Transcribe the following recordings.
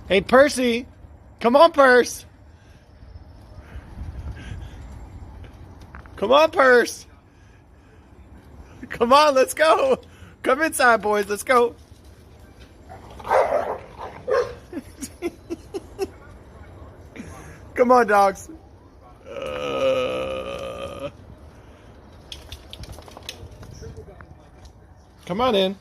Hey, Percy. Come on, Purse. Come on, Purse. Come on, let's go. Come inside, boys. Let's go. Come on, dogs. Come on in.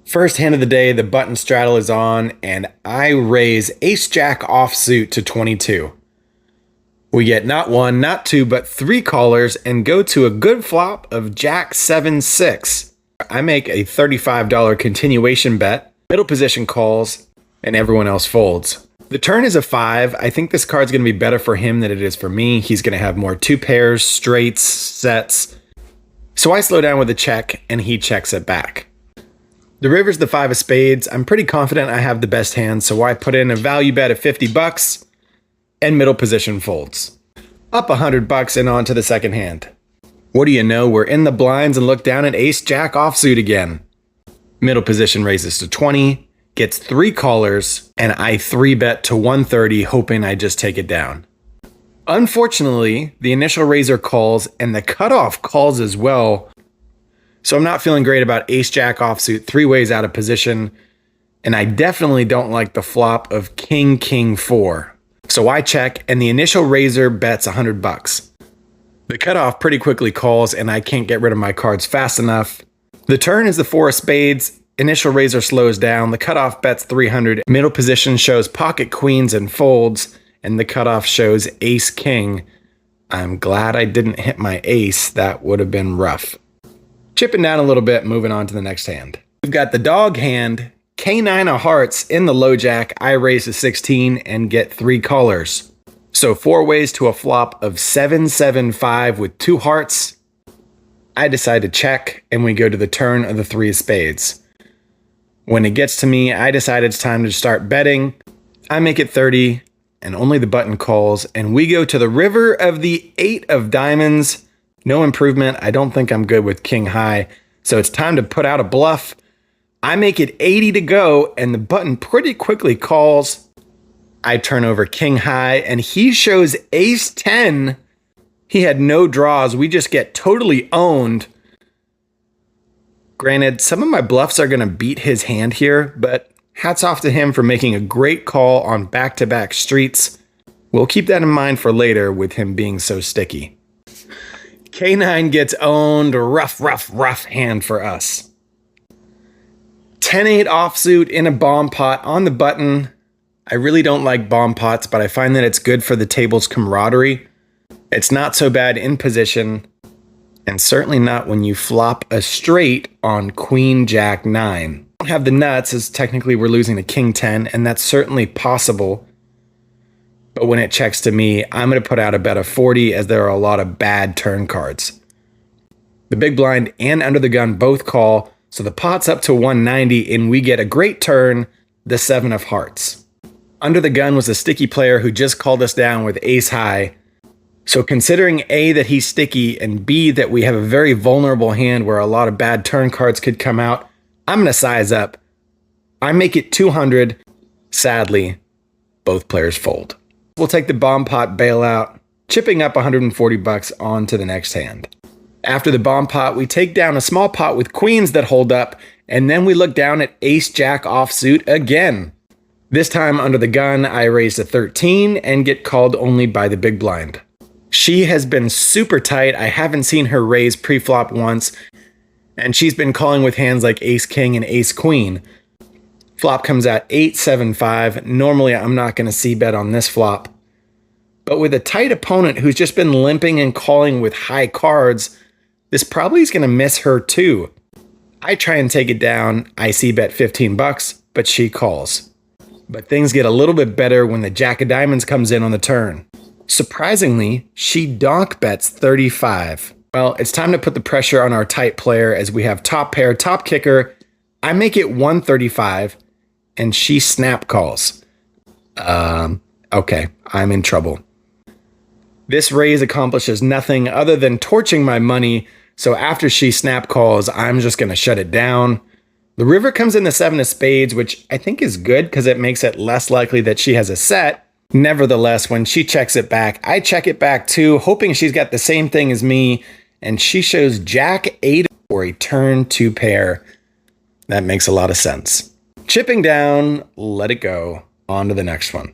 First hand of the day, the button straddle is on, and I raise ace-jack offsuit to 22. We get not one, not two, but three callers and go to a good flop of jack 7-6. I make a $35 continuation bet, middle position calls, and everyone else folds. The turn is a 5. I think this card's going to be better for him than it is for me. He's going to have more two pairs, straights, sets. So I slow down with a check, and he checks it back. The river's the 5 of spades. I'm pretty confident I have the best hand, so I put in a value bet of 50 bucks, and middle position folds. Up 100 bucks and on to the second hand. What do you know, we're in the blinds and look down at ace-jack offsuit again. Middle position raises to 20, gets three callers, and I 3-bet to 130, hoping I just take it down. Unfortunately, the initial raiser calls, and the cutoff calls as well, so I'm not feeling great about ace-jack offsuit 3 ways out of position, and I definitely don't like the flop of king-king 4. So I check, and the initial raiser bets 100 bucks. The cutoff pretty quickly calls, and I can't get rid of my cards fast enough. The turn is the 4 of spades, initial raiser slows down, the cutoff bets 300, middle position shows pocket queens and folds, and the cutoff shows ace-king. I'm glad I didn't hit my ace, that would have been rough. Chipping down a little bit, moving on to the next hand. We've got the dog hand, K9 of hearts in the low jack. I raise to 16 and get 3 callers. So 4 ways to a flop of 7-7-5 with 2 hearts. I decide to check, and we go to the turn of the 3 of spades. When it gets to me, I decide it's time to start betting. I make it 30, and only the button calls, and we go to the river of the 8 of diamonds. No improvement. I don't think I'm good with king high, so it's time to put out a bluff. I make it 80 to go, and the button pretty quickly calls. I turn over king high, and he shows ace 10. He had no draws. We just get totally owned. Granted, some of my bluffs are going to beat his hand here, but hats off to him for making a great call on back-to-back streets. We'll keep that in mind for later with him being so sticky. K9 gets owned. Rough hand for us. 10-8 offsuit in a bomb pot on the button. I really don't like bomb pots, but I find that it's good for the table's camaraderie. It's not so bad in position, and certainly not when you flop a straight on queen jack 9. I don't have the nuts, as technically we're losing to king 10, and that's certainly possible. But when it checks to me, I'm going to put out a bet of 40, as there are a lot of bad turn cards. The big blind and under the gun both call, so the pot's up to 190, and we get a great turn, the 7 of hearts. Under the gun was a sticky player who just called us down with ace high. So considering A, that he's sticky, and B, that we have a very vulnerable hand where a lot of bad turn cards could come out, I'm going to size up. I make it 200. Sadly, both players fold. We'll take the bomb pot bailout, chipping up 140 bucks on to the next hand. After the bomb pot, we take down a small pot with queens that hold up, and then we look down at ace-jack offsuit again. This time under the gun, I raise to 13 and get called only by the big blind. She has been super tight. I haven't seen her raise pre-flop once, and she's been calling with hands like ace-king and ace-queen. Flop comes out 8-7-5. Normally, I'm not going to c-bet on this flop. But with a tight opponent who's just been limping and calling with high cards, this probably is going to miss her too. I try and take it down. I c-bet 15 bucks, but she calls. But things get a little bit better when the jack of diamonds comes in on the turn. Surprisingly, she donk bets 35. Well, it's time to put the pressure on our tight player as we have top pair, top kicker. I make it 135, and she snap calls. Okay, I'm in trouble. This raise accomplishes nothing other than torching my money, so after she snap calls, I'm just going to shut it down. The river comes in the 7 of spades, which I think is good because it makes it less likely that she has a set. Nevertheless, when she checks it back, I check it back too, hoping she's got the same thing as me, and she shows Jack 8 for a turn 2 pair. That makes a lot of sense. Chipping down, let it go. On to the next one.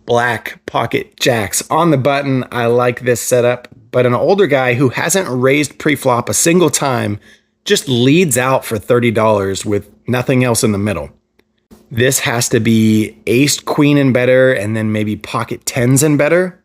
Black pocket jacks on the button. I like this setup, but an older guy who hasn't raised pre-flop a single time just leads out for $30 with nothing else in the middle. This has to be ace queen and better, and then maybe pocket tens and better.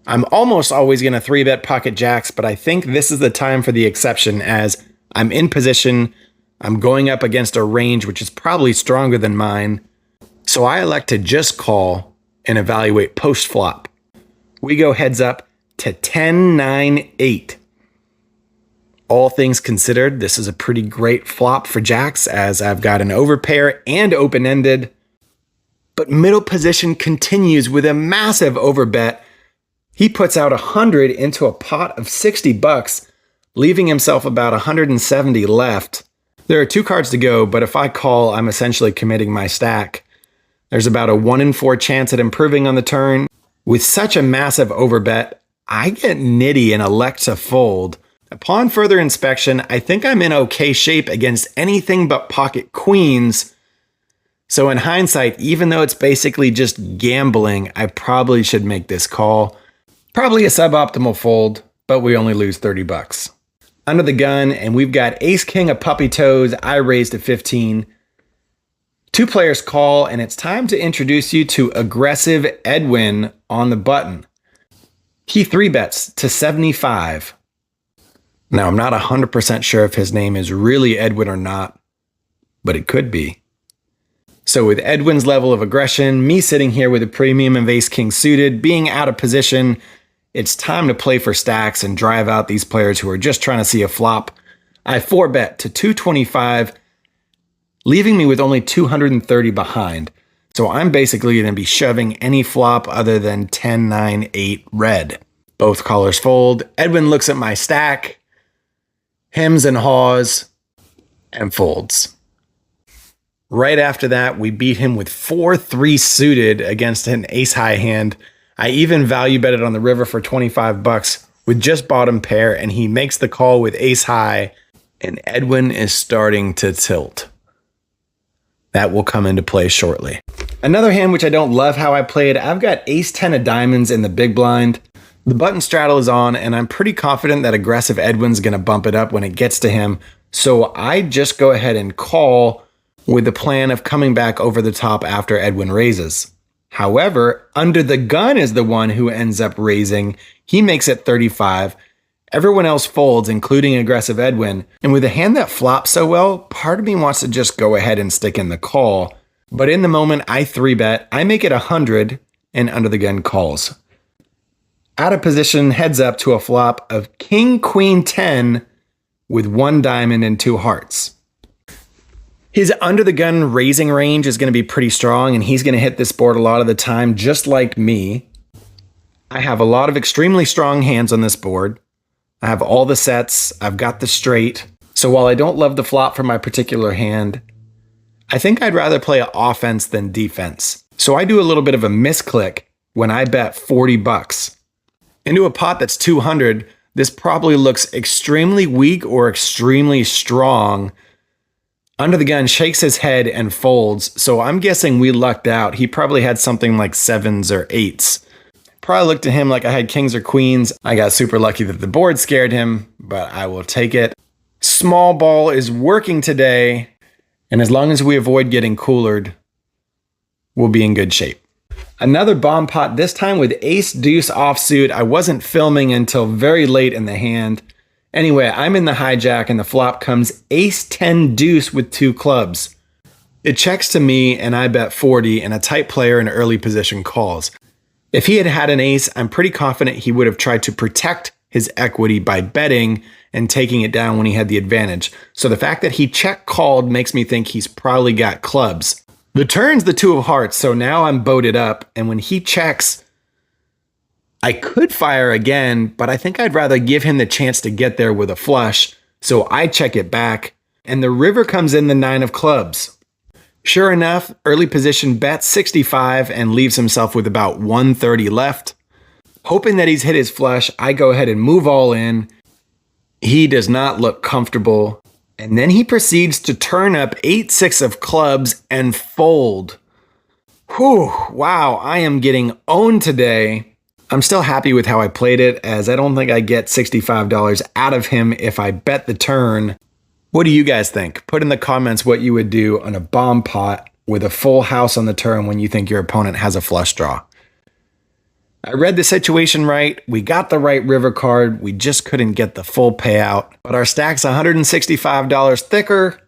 I'm almost always going to 3-bet pocket jacks, but I think this is the time for the exception as I'm in position. I'm going up against a range which is probably stronger than mine. So I elect to just call and evaluate post flop. We go heads up to 10-9-8. All things considered, this is a pretty great flop for jacks as I've got an overpair and open-ended. But middle position continues with a massive overbet. He puts out 100 into a pot of 60 bucks, leaving himself about 170 left. There are 2 cards to go, but if I call, I'm essentially committing my stack. There's about a 1 in 4 chance at improving on the turn. With such a massive overbet, I get nitty and elect to fold. Upon further inspection, I think I'm in okay shape against anything but pocket queens. So in hindsight, even though it's basically just gambling, I probably should make this call. Probably a suboptimal fold, but we only lose 30 bucks. Under the gun, and we've got ace king of puppy toes. I raised to 15. 2 players call, and it's time to introduce you to aggressive Edwin on the button. He 3-bets to 75. Now, I'm not 100% sure if his name is really Edwin or not, but it could be. So with Edwin's level of aggression, me sitting here with a premium of ace king suited, being out of position, it's time to play for stacks and drive out these players who are just trying to see a flop. I 4-bet to 225, leaving me with only 230 behind. So I'm basically going to be shoving any flop other than 10-9-8 red. Both callers fold. Edwin looks at my stack, hems and haws, and folds. Right after that, we beat him with 4-3 suited against an ace-high hand. I even value betted on the river for 25 bucks with just bottom pair, and he makes the call with ace-high, and Edwin is starting to tilt. That will come into play shortly. Another hand which I don't love how I played, I've got ace-10 of diamonds in the big blind. The button straddle is on, and I'm pretty confident that aggressive Edwin's going to bump it up when it gets to him. So I just go ahead and call with the plan of coming back over the top after Edwin raises. However, under the gun is the one who ends up raising. He makes it 35. Everyone else folds, including aggressive Edwin. And with a hand that flops so well, part of me wants to just go ahead and stick in the call. But in the moment, I 3-bet. I make it 100, and under the gun calls. Out of position, heads up to a flop of king, queen, 10 with 1 diamond and 2 hearts. His under the gun raising range is going to be pretty strong, and he's going to hit this board a lot of the time, just like me. I have a lot of extremely strong hands on this board. I have all the sets. I've got the straight. So while I don't love the flop for my particular hand, I think I'd rather play offense than defense. So I do a little bit of a misclick when I bet 40 bucks. Into a pot that's 200, this probably looks extremely weak or extremely strong. Under the gun shakes his head and folds, so I'm guessing we lucked out. He probably had something like 7s or 8s. Probably looked at him like I had kings or queens. I got super lucky that the board scared him, but I will take it. Small ball is working today, and as long as we avoid getting coolered, we'll be in good shape. Another bomb pot, this time with ace deuce offsuit. I wasn't filming until very late in the hand. Anyway, I'm in the hijack and the flop comes ace 10 deuce with 2 clubs. It checks to me and I bet 40, and a tight player in early position calls. If he had had an ace, I'm pretty confident he would have tried to protect his equity by betting and taking it down when he had the advantage. So the fact that he check called makes me think he's probably got clubs. The turn's the 2 of hearts, so now I'm boated up, and when he checks, I could fire again, but I think I'd rather give him the chance to get there with a flush, so I check it back. and the river comes in the 9 of clubs. Sure enough, early position bets 65 and leaves himself with about 130 left. Hoping that he's hit his flush, I go ahead and move all in. He does not look comfortable. And then he proceeds to turn up 8-6 of clubs and fold. Whew, wow, I am getting owned today. I'm still happy with how I played it, as I don't think I get $65 out of him if I bet the turn. What do you guys think? Put in the comments what you would do on a bomb pot with a full house on the turn when you think your opponent has a flush draw. I read the situation right. We got the right river card. We just couldn't get the full payout. But our stack's $165 thicker,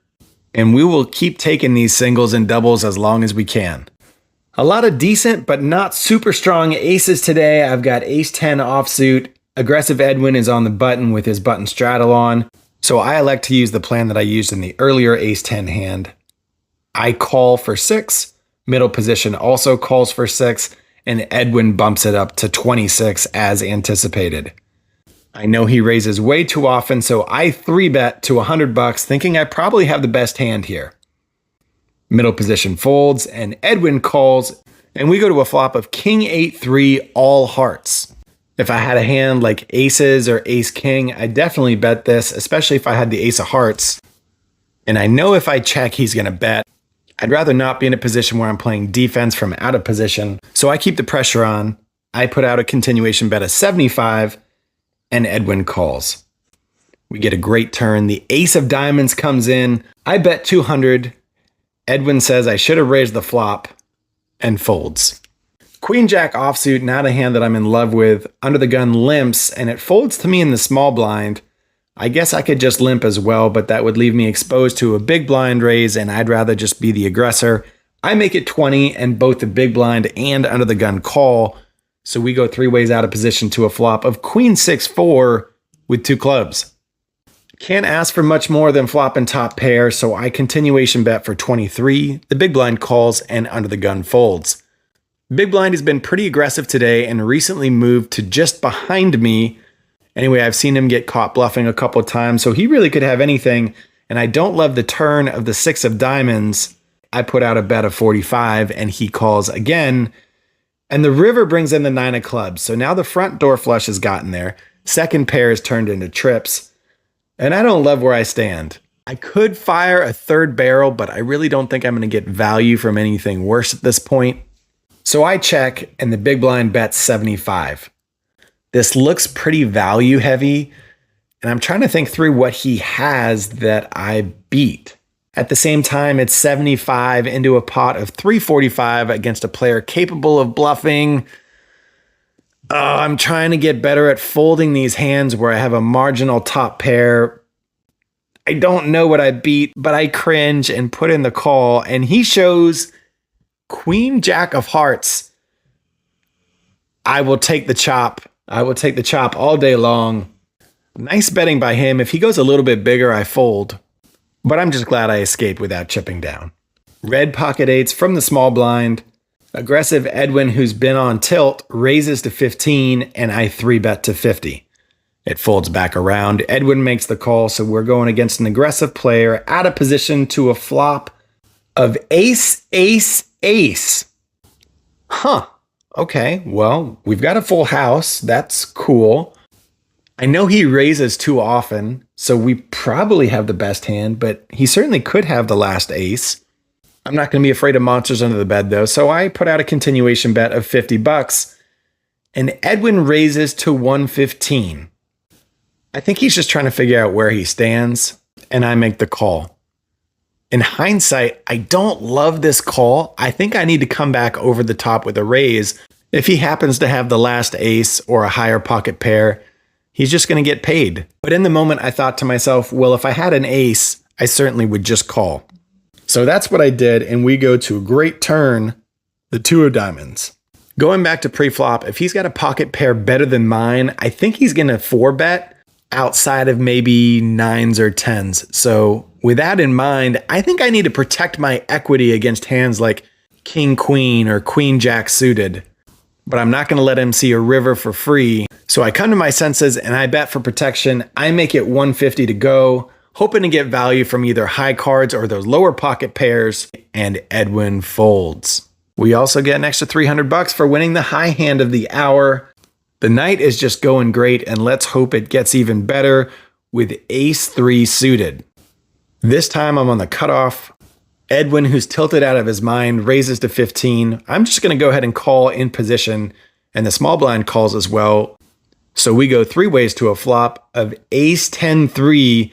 and we will keep taking these singles and doubles as long as we can. A lot of decent but not super strong aces today. I've got ace-10 offsuit. Aggressive Edwin is on the button with his button straddle on. So I elect to use the plan that I used in the earlier ace-10 hand. I call for 6. Middle position also calls for 6. And Edwin bumps it up to 26 as anticipated. I know he raises way too often, so I 3-bet to $100, thinking I probably have the best hand here. Middle position folds, and Edwin calls, and we go to a flop of King 8-3 all hearts. If I had a hand like aces or ace-king, I'd definitely bet this, especially if I had the ace of hearts. And I know if I check, he's going to bet. I'd rather not be in a position where I'm playing defense from out of position, so I keep the pressure on. I put out a continuation bet of 75, and Edwin calls. We get a great turn. The ace of diamonds comes in. I bet 200. Edwin says I should have raised the flop, and folds. Queen Jack offsuit, not a hand that I'm in love with. Under the gun limps, and it folds to me in the small blind. I guess I could just limp as well, but that would leave me exposed to a big blind raise, and I'd rather just be the aggressor. I make it 20, and both the big blind and under the gun call, so we go 3 ways out of position to a flop of Queen 6-4 with 2 clubs. Can't ask for much more than flop and top pair, so I continuation bet for 23. The big blind calls, and under the gun folds. Big blind has been pretty aggressive today and recently moved to just behind me. Anyway, I've seen him get caught bluffing a couple of times, so he really could have anything, and I don't love the turn of the 6 of diamonds. I put out a bet of 45, and he calls again, and the river brings in the 9 of clubs, so now the front door flush has gotten there. Second pair is turned into trips, and I don't love where I stand. I could fire a third barrel, but I really don't think I'm going to get value from anything worse at this point. So I check, and the big blind bets 75. This looks pretty value heavy, and I'm trying to think through what he has that I beat. At the same time, it's 75 into a pot of 345 against a player capable of bluffing. I'm trying to get better at folding these hands where I have a marginal top pair. I don't know what I beat, but I cringe and put in the call, and he shows Queen Jack of hearts. I will take the chop. I will take the chop all day long. Nice betting by him. If he goes a little bit bigger, I fold. But I'm just glad I escaped without chipping down. Red pocket 8s from the small blind. Aggressive Edwin, who's been on tilt, raises to 15, and I 3-bet to 50. It folds back around. Edwin makes the call, so we're going against an aggressive player out of position to a flop of ace, ace, ace. Huh. Okay, well, we've got a full house. That's cool. I know he raises too often, so we probably have the best hand, but he certainly could have the last ace. I'm not going to be afraid of monsters under the bed, though, so I put out a continuation bet of $50, and Edwin raises to 115. I think he's just trying to figure out where he stands, and I make the call. In hindsight, I don't love this call. I think I need to come back over the top with a raise. If he happens to have the last ace or a higher pocket pair, he's just going to get paid. But in the moment, I thought to myself, well, if I had an ace, I certainly would just call. So that's what I did, and we go to a great turn, the 2 of diamonds. Going back to pre-flop, if he's got a pocket pair better than mine, I think he's going to 4-bet outside of maybe 9s or 10s. So with that in mind, I think I need to protect my equity against hands like King Queen or Queen Jack suited. But I'm not going to let him see a river for free. So I come to my senses and I bet for protection. I make it 150 to go. hoping to get value from either high cards or those lower pocket pairs, and Edwin folds. We also get an extra $300 for winning the high hand of the hour. The night is just going great, and let's hope it gets even better with ace-3 suited. This time I'm on the cutoff. Edwin, who's tilted out of his mind, raises to 15. I'm just going to go ahead and call in position, and the small blind calls as well. So we go 3 ways to a flop of ace-10-3.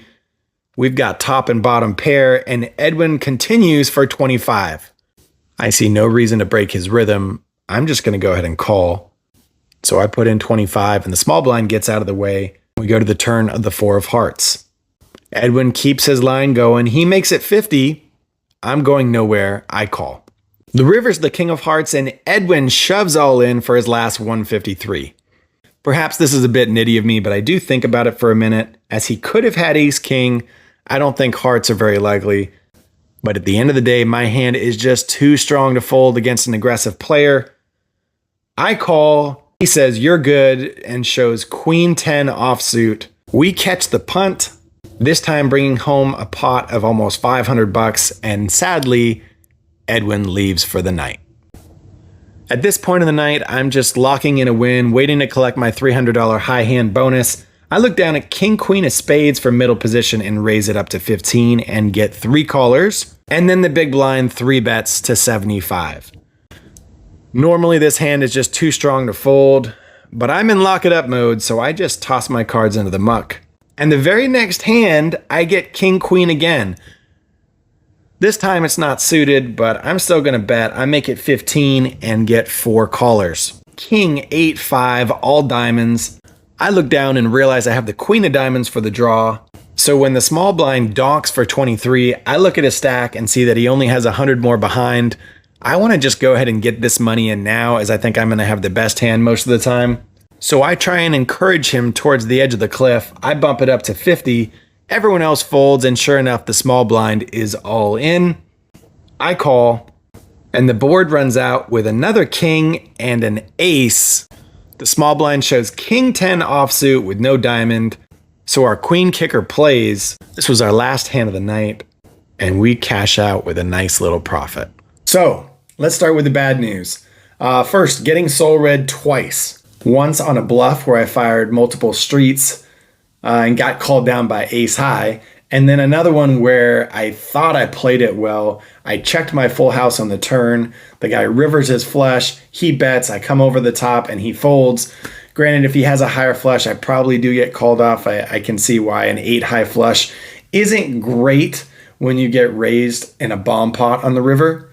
We've got top and bottom pair, and Edwin continues for 25. I see no reason to break his rhythm. I'm just going to go ahead and call. So I put in 25, and the small blind gets out of the way. We go to the turn of the 4 of hearts. Edwin keeps his line going. He makes it 50. I'm going nowhere. I call. The river's the king of hearts, and Edwin shoves all in for his last 153. Perhaps this is a bit nitty of me, but I do think about it for a minute. As he could have had ace-king, I don't think hearts are very likely. But at the end of the day, my hand is just too strong to fold against an aggressive player. I call. He says, "You're good," and shows queen 10 offsuit. We catch the punt, this time bringing home a pot of almost $500, and sadly, Edwin leaves for the night. At this point in the night, I'm just locking in a win, waiting to collect my $300 high hand bonus. I look down at king queen of spades for middle position and raise it up to 15 and get 3 callers, and then the big blind 3 bets to 75. Normally this hand is just too strong to fold, but I'm in lock it up mode, so I just toss my cards into the muck. And the very next hand, I get king queen again. This time it's not suited, but I'm still going to bet. I make it 15 and get 4 callers. King 8-5, all diamonds. I look down and realize I have the queen of diamonds for the draw. So when the small blind donks for 23, I look at his stack and see that he only has 100 more behind. I want to just go ahead and get this money in now, as I think I'm going to have the best hand most of the time. So I try and encourage him towards the edge of the cliff. I bump it up to 50. Everyone else folds, and sure enough, the small blind is all in. I call, and the board runs out with another king and an ace. The small blind shows king 10 offsuit with no diamond. So our queen kicker plays. This was our last hand of the night, and we cash out with a nice little profit. So let's start with the bad news. First, getting soul red twice. Once on a bluff where I fired multiple streets and got called down by ace high. And then another one where I thought I played it well. I checked my full house on the turn. The guy rivers his flush. He bets. I come over the top and he folds. Granted, if he has a higher flush, I probably do get called off. I can see why an 8 high flush isn't great when you get raised in a bomb pot on the river,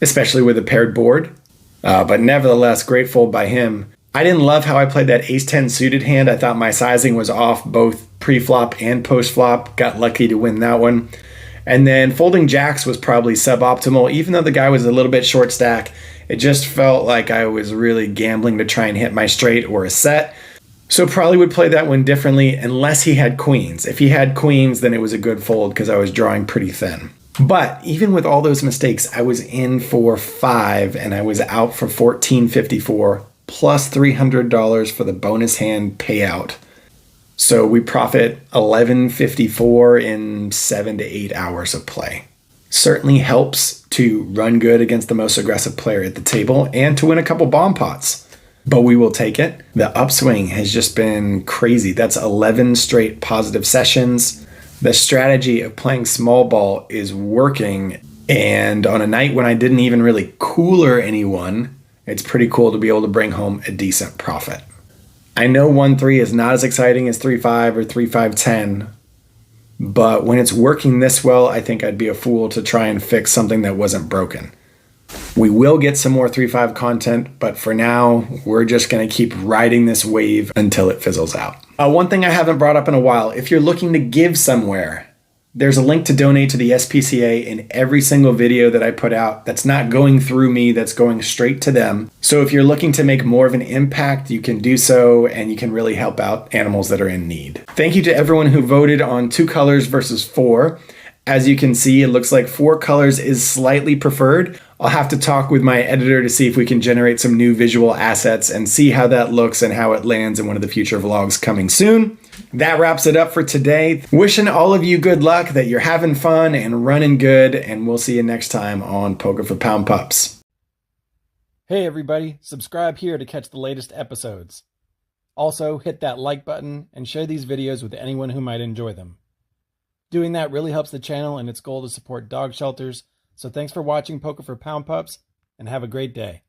especially with a paired board. But nevertheless, great fold by him. I didn't love how I played that ace-10 suited hand. I thought my sizing was off both pre-flop and post-flop. Got lucky to win that one. And then folding jacks was probably suboptimal. Even though the guy was a little bit short stack, it just felt like I was really gambling to try and hit my straight or a set. So probably would play that one differently unless he had queens. If he had queens, then it was a good fold because I was drawing pretty thin. But even with all those mistakes, I was in for 5 and I was out for $14.54. Plus $300 for the bonus hand payout. So we profit $11.54 in 7 to 8 hours of play. Certainly helps to run good against the most aggressive player at the table and to win a couple bomb pots. But we will take it. The upswing has just been crazy. That's 11 straight positive sessions. The strategy of playing small ball is working. And on a night when I didn't even really cooler anyone, it's pretty cool to be able to bring home a decent profit. I know 1-3 is not as exciting as 3-5 or 3-5-10, but when it's working this well, I think I'd be a fool to try and fix something that wasn't broken. We will get some more 3-5 content, but for now, we're just going to keep riding this wave until it fizzles out. One thing I haven't brought up in a while, if you're looking to give somewhere, there's a link to donate to the SPCA in every single video that I put out. That's not going through me, that's going straight to them. So if you're looking to make more of an impact, you can do so, and you can really help out animals that are in need. Thank you to everyone who voted on 2 colors versus 4. As you can see, it looks like 4 colors is slightly preferred. I'll have to talk with my editor to see if we can generate some new visual assets and see how that looks and how it lands in one of the future vlogs coming soon. That wraps it up for today. Wishing all of you good luck, that you're having fun and running good, and we'll see you next time on Poker for Pound Pups. Hey everybody, subscribe here to catch the latest episodes. Also, hit that like button and share these videos with anyone who might enjoy them. Doing that really helps the channel and its goal to support dog shelters, so thanks for watching Poker for Pound Pups, and have a great day.